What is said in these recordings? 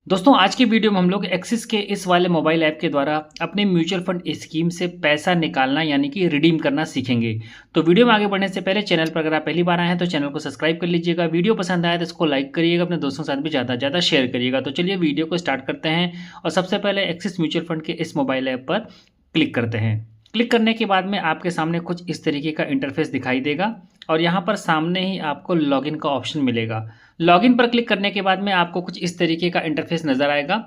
दोस्तों आज की वीडियो में हम लोग एक्सिस के इस वाले मोबाइल ऐप के द्वारा अपने म्यूचुअल फंड स्कीम से पैसा निकालना यानी कि रिडीम करना सीखेंगे। तो वीडियो में आगे बढ़ने से पहले चैनल पर अगर आप पहली बार आए हैं तो चैनल को सब्सक्राइब कर लीजिएगा। वीडियो पसंद आए तो इसको लाइक करिएगा, अपने दोस्तों के साथ भी ज़्यादा से ज़्यादा शेयर करिएगा। तो चलिए वीडियो को स्टार्ट करते हैं और सबसे पहले एक्सिस म्यूचुअल फंड के इस मोबाइल ऐप पर क्लिक करते हैं। क्लिक करने के बाद में आपके सामने कुछ इस तरीके का इंटरफेस दिखाई देगा और यहाँ पर सामने ही आपको लॉगिन का ऑप्शन मिलेगा। लॉगिन पर क्लिक करने के बाद में आपको कुछ इस तरीके का इंटरफेस नज़र आएगा।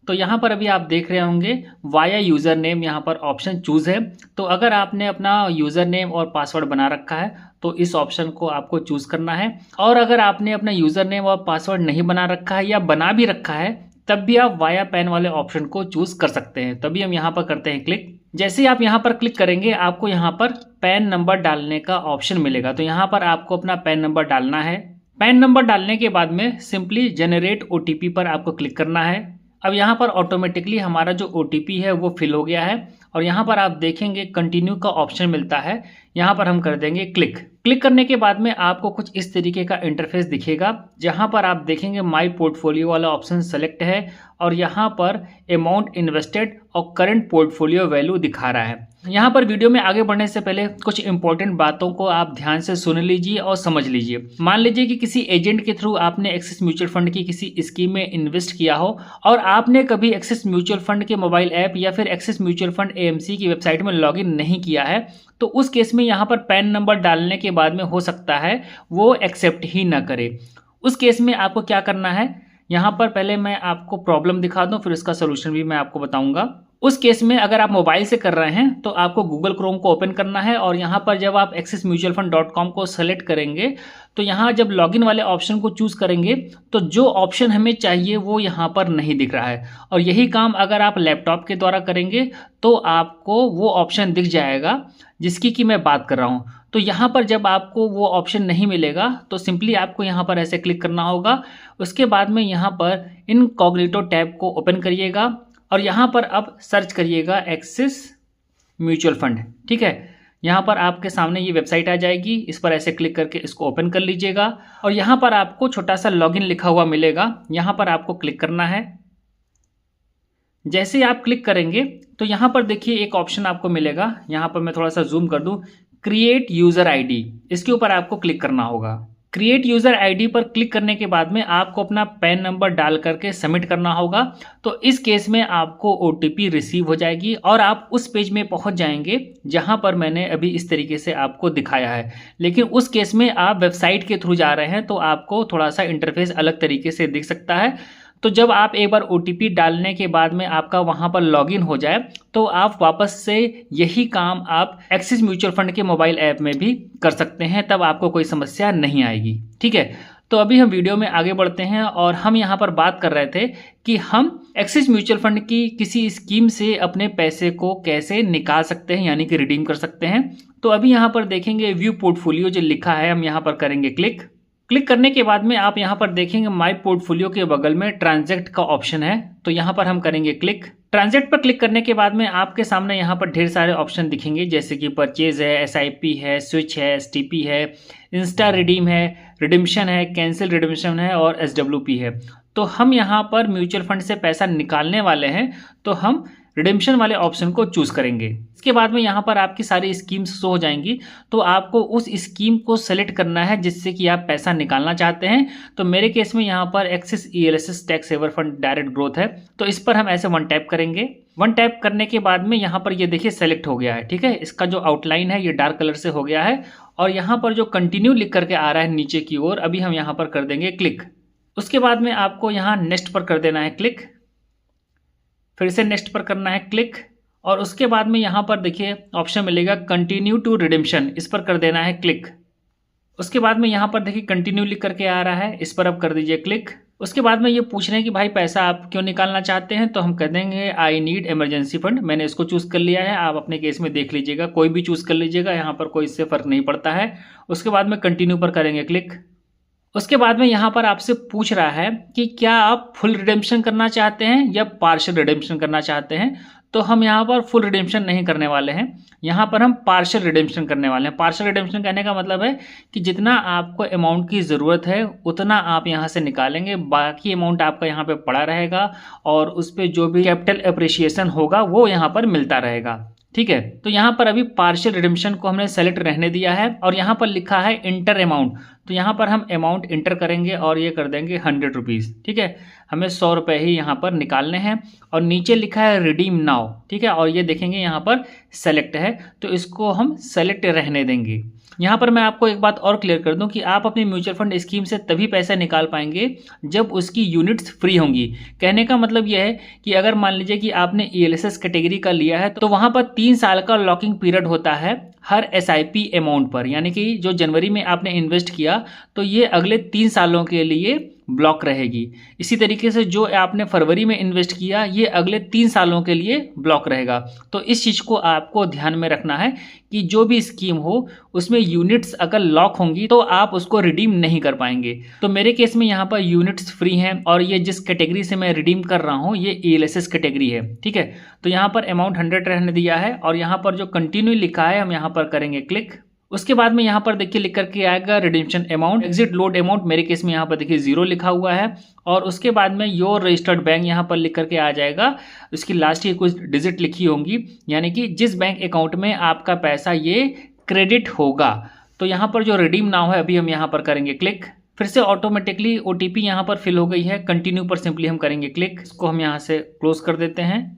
तो यहाँ पर अभी आप देख रहे होंगे वाया यूज़र नेम यहाँ पर ऑप्शन चूज़ है। तो अगर आपने अपना यूज़र नेम और पासवर्ड बना रखा है तो इस ऑप्शन को आपको चूज़ करना है, और अगर आपने अपना यूज़र नेम और पासवर्ड नहीं बना रखा है या बना भी रखा है तब भी आप वाया पैन वाले ऑप्शन को चूज़ कर सकते हैं। तभी हम यहाँ पर करते हैं क्लिक। जैसे ही आप यहाँ पर क्लिक करेंगे आपको यहाँ पर पैन नंबर डालने का ऑप्शन मिलेगा। तो यहाँ पर आपको अपना पैन नंबर डालना है। पैन नंबर डालने के बाद में सिंपली जनरेट ओटीपी पर आपको क्लिक करना है। अब यहाँ पर ऑटोमेटिकली हमारा जो ओटीपी है वो फिल हो गया है और यहाँ पर आप देखेंगे कंटिन्यू का ऑप्शन मिलता है। यहाँ पर हम कर देंगे क्लिक। क्लिक करने के बाद में आपको कुछ इस तरीके का इंटरफेस दिखेगा जहाँ पर आप देखेंगे माई पोर्टफोलियो वाला ऑप्शन सेलेक्ट है और यहाँ पर अमाउंट इन्वेस्टेड और करंट पोर्टफोलियो वैल्यू दिखा रहा है। यहाँ पर वीडियो में आगे बढ़ने से पहले कुछ इंपॉर्टेंट बातों को आप ध्यान से सुन लीजिए और समझ लीजिए। मान लीजिए कि किसी एजेंट के थ्रू आपने एक्सिस म्यूचुअल फंड की किसी स्कीम में इन्वेस्ट किया हो और आपने कभी एक्सिस म्यूचुअल फंड के मोबाइल ऐप या फिर एक्सिस म्यूचुअल फंड एएमसी की वेबसाइट में लॉगिन नहीं किया है, तो उस केस में यहाँ पर पैन नंबर डालने के बाद में हो सकता है वो एक्सेप्ट ही ना करे। उस केस में आपको क्या करना है, यहाँ पर पहले मैं आपको प्रॉब्लम दिखा दूँ फिर इसका सोल्यूशन भी मैं आपको बताऊँगा। उस केस में अगर आप मोबाइल से कर रहे हैं तो आपको गूगल क्रोम को ओपन करना है और यहाँ पर जब आप axismutualfund.com को सेलेक्ट करेंगे तो यहाँ जब लॉगिन वाले ऑप्शन को चूज़ करेंगे तो जो ऑप्शन हमें चाहिए वो यहाँ पर नहीं दिख रहा है। और यही काम अगर आप लैपटॉप के द्वारा करेंगे तो आपको वो ऑप्शन दिख जाएगा जिसकी कि मैं बात कर रहा हूँ। तो यहाँ पर जब आपको वो ऑप्शन नहीं मिलेगा तो सिंपली आपको यहाँ पर ऐसे क्लिक करना होगा। उसके बाद में यहाँ पर इनकॉग्निटो टैब को ओपन करिएगा और यहाँ पर अब सर्च करिएगा एक्सिस म्यूचुअल फंड। ठीक है, यहाँ पर आपके सामने ये वेबसाइट आ जाएगी, इस पर ऐसे क्लिक करके इसको ओपन कर लीजिएगा और यहाँ पर आपको छोटा सा लॉगिन लिखा हुआ मिलेगा, यहाँ पर आपको क्लिक करना है। जैसे आप क्लिक करेंगे तो यहाँ पर देखिए एक ऑप्शन आपको मिलेगा, यहाँ पर मैं थोड़ा सा जूम कर दूँ, क्रिएट यूज़र आईडी, इसके ऊपर आपको क्लिक करना होगा। क्रिएट यूज़र आईडी पर क्लिक करने के बाद में आपको अपना पैन नंबर डाल करके सबमिट करना होगा। तो इस केस में आपको ओटीपी रिसीव हो जाएगी और आप उस पेज में पहुंच जाएंगे जहां पर मैंने अभी इस तरीके से आपको दिखाया है। लेकिन उस केस में आप वेबसाइट के थ्रू जा रहे हैं तो आपको थोड़ा सा इंटरफेस अलग तरीके से दिख सकता है। तो जब आप एक बार ओटीपी डालने के बाद में आपका वहां पर लॉगिन हो जाए तो आप वापस से यही काम आप एक्सिस म्यूचुअल फंड के मोबाइल ऐप में भी कर सकते हैं, तब आपको कोई समस्या नहीं आएगी। ठीक है, तो अभी हम वीडियो में आगे बढ़ते हैं और हम यहाँ पर बात कर रहे थे कि हम एक्सिस म्यूचुअल फंड की किसी स्कीम से अपने पैसे को कैसे निकाल सकते हैं यानी कि रिडीम कर सकते हैं। तो अभी यहाँ पर देखेंगे व्यू पोर्टफोलियो जो लिखा है, हम यहाँ पर करेंगे क्लिक। क्लिक करने के बाद में आप यहाँ पर देखेंगे माई पोर्टफोलियो के बगल में ट्रांजैक्ट का ऑप्शन है, तो यहाँ पर हम करेंगे क्लिक। ट्रांजैक्ट पर क्लिक करने के बाद में आपके सामने यहाँ पर ढेर सारे ऑप्शन दिखेंगे जैसे कि परचेज है, एसआईपी है, स्विच है, एसटीपी है, इंस्टा रिडीम है, रिडिम्पशन है, कैंसिल रिडिम्पशन है और एसडब्ल्यूपी है। तो हम यहाँ पर म्यूचुअल फंड से पैसा निकालने वाले हैं तो हम रिडेम्पशन वाले ऑप्शन को चूज़ करेंगे। इसके बाद में यहाँ पर आपकी सारी स्कीम्स शो हो जाएंगी, तो आपको उस स्कीम को सेलेक्ट करना है जिससे कि आप पैसा निकालना चाहते हैं। तो मेरे केस में यहाँ पर Axis ELSS tax saver fund direct growth है, तो इस पर हम ऐसे वन टैप करेंगे। वन टैप करने के बाद में यहाँ पर ये देखिए सेलेक्ट हो गया है। ठीक है, इसका जो आउटलाइन है ये डार्क कलर से हो गया है और यहाँ पर जो कंटिन्यू लिख करके आ रहा है नीचे की ओर, अभी हम यहाँ पर कर देंगे क्लिक। उसके बाद में आपको यहाँ नेक्स्ट पर कर देना है क्लिक, फिर से नेक्स्ट पर करना है क्लिक और उसके बाद में यहाँ पर देखिए ऑप्शन मिलेगा कंटिन्यू टू रिडेम्पशन, इस पर कर देना है क्लिक। उसके बाद में यहाँ पर देखिए कंटिन्यू लिख करके आ रहा है, इस पर अब कर दीजिए क्लिक। उसके बाद में ये पूछ रहे हैं कि भाई पैसा आप क्यों निकालना चाहते हैं, तो हम कह देंगे आई नीड इमरजेंसी फंड। मैंने इसको चूज़ कर लिया है, आप अपने केस में देख लीजिएगा, कोई भी चूज़ कर लीजिएगा, यहाँ पर कोई इससे फ़र्क नहीं पड़ता है। उसके बाद में कंटिन्यू पर करेंगे क्लिक। उसके बाद में यहाँ पर आपसे पूछ रहा है कि क्या आप फुल रिडेम्पशन करना चाहते हैं या पार्शियल रिडेम्पशन करना चाहते हैं। तो हम यहाँ पर फुल रिडेम्पशन नहीं करने वाले हैं, यहाँ पर हम पार्शियल रिडेम्पशन करने वाले हैं। पार्शियल रिडेम्पशन कहने का मतलब है कि जितना आपको अमाउंट की ज़रूरत है उतना आप यहाँ से निकालेंगे, बाकी अमाउंट आपका यहाँ पे पड़ा रहेगा और उस पर जो भी कैपिटल अप्रिसिएशन होगा वो यहाँ पर मिलता रहेगा। ठीक है, तो यहाँ पर अभी पार्शियल रिडेम्पशन को हमने सेलेक्ट रहने दिया है और यहाँ पर लिखा है इंटर अमाउंट, तो यहाँ पर हम अमाउंट इंटर करेंगे और ये कर देंगे 100 रुपीज़। ठीक है, हमें 100 रुपये ही यहाँ पर निकालने हैं और नीचे लिखा है रिडीम नाउ। ठीक है, और ये देखेंगे यहाँ पर सेलेक्ट है, तो इसको हम सेलेक्ट रहने देंगे। यहाँ पर मैं आपको एक बात और क्लियर कर दूं कि आप अपनी म्यूचुअल फंड स्कीम से तभी पैसा निकाल पाएंगे जब उसकी यूनिट्स फ्री होंगी। कहने का मतलब यह है कि अगर मान लीजिए कि आपने ELSS कैटेगरी का लिया है तो वहाँ पर 3 साल का लॉकिंग पीरियड होता है हर SIP अमाउंट पर, यानी कि जो जनवरी में आपने इन्वेस्ट किया तो ये अगले 3 सालों के लिए ब्लॉक रहेगी। इसी तरीके से जो आपने फरवरी में इन्वेस्ट किया ये अगले 3 सालों के लिए ब्लॉक रहेगा। तो इस चीज़ को आपको ध्यान में रखना है कि जो भी स्कीम हो उसमें यूनिट्स अगर लॉक होंगी तो आप उसको रिडीम नहीं कर पाएंगे। तो मेरे केस में यहाँ पर यूनिट्स फ्री हैं और ये जिस कैटेगरी से मैं रिडीम कर रहा हूँ ये ELSS कैटेगरी है। ठीक है, तो यहाँ पर अमाउंट 100 रहने दिया है और यहाँ पर जो कंटिन्यू लिखा है हम यहाँ पर करेंगे क्लिक। उसके बाद में यहाँ पर देखिए लिख करके आएगा redemption amount, exit load amount, मेरे केस में यहाँ पर देखिए 0 लिखा हुआ है और उसके बाद में योर रजिस्टर्ड बैंक यहाँ पर लिख करके आ जाएगा। उसकी लास्ट की कुछ डिजिट लिखी होंगी, यानी कि जिस बैंक अकाउंट में आपका पैसा ये क्रेडिट होगा। तो यहाँ पर जो रिडीम नाउ है अभी हम यहाँ पर करेंगे क्लिक। फिर से ऑटोमेटिकली OTP यहाँ पर फिल हो गई है, कंटिन्यू पर सिंपली हम करेंगे क्लिक। इसको हम यहाँ से क्लोज कर देते हैं।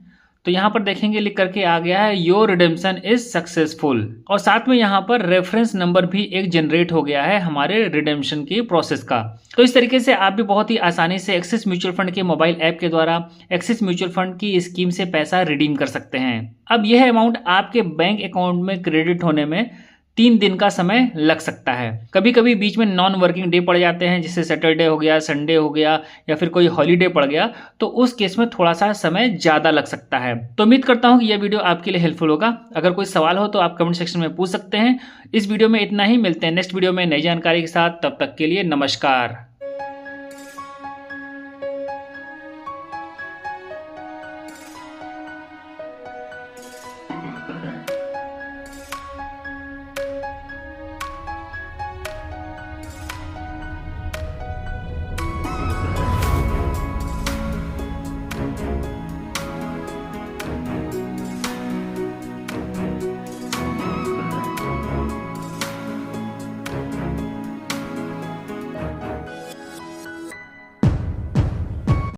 तो यहाँ पर देखेंगे लिख करके आ गया है योर रिडेम्पशन इज सक्सेसफुल और साथ में यहाँ पर रेफरेंस नंबर भी एक जनरेट हो गया है हमारे रिडेम्पशन की प्रोसेस का। तो इस तरीके से आप भी बहुत ही आसानी से एक्सिस म्यूचुअल फंड के मोबाइल ऐप के द्वारा एक्सिस म्यूचुअल फंड की स्कीम से पैसा रिडीम कर सकते हैं। अब यह अमाउंट आपके बैंक अकाउंट में क्रेडिट होने में 3 दिन का समय लग सकता है। कभी कभी बीच में नॉन वर्किंग डे पड़ जाते हैं, जैसे सैटरडे हो गया, संडे हो गया या फिर कोई हॉलीडे पड़ गया, तो उस केस में थोड़ा सा समय ज़्यादा लग सकता है। तो उम्मीद करता हूँ कि यह वीडियो आपके लिए हेल्पफुल होगा। अगर कोई सवाल हो तो आप कमेंट सेक्शन में पूछ सकते हैं। इस वीडियो में इतना ही, मिलते हैं नेक्स्ट वीडियो में नई जानकारी के साथ। तब तक के लिए नमस्कार।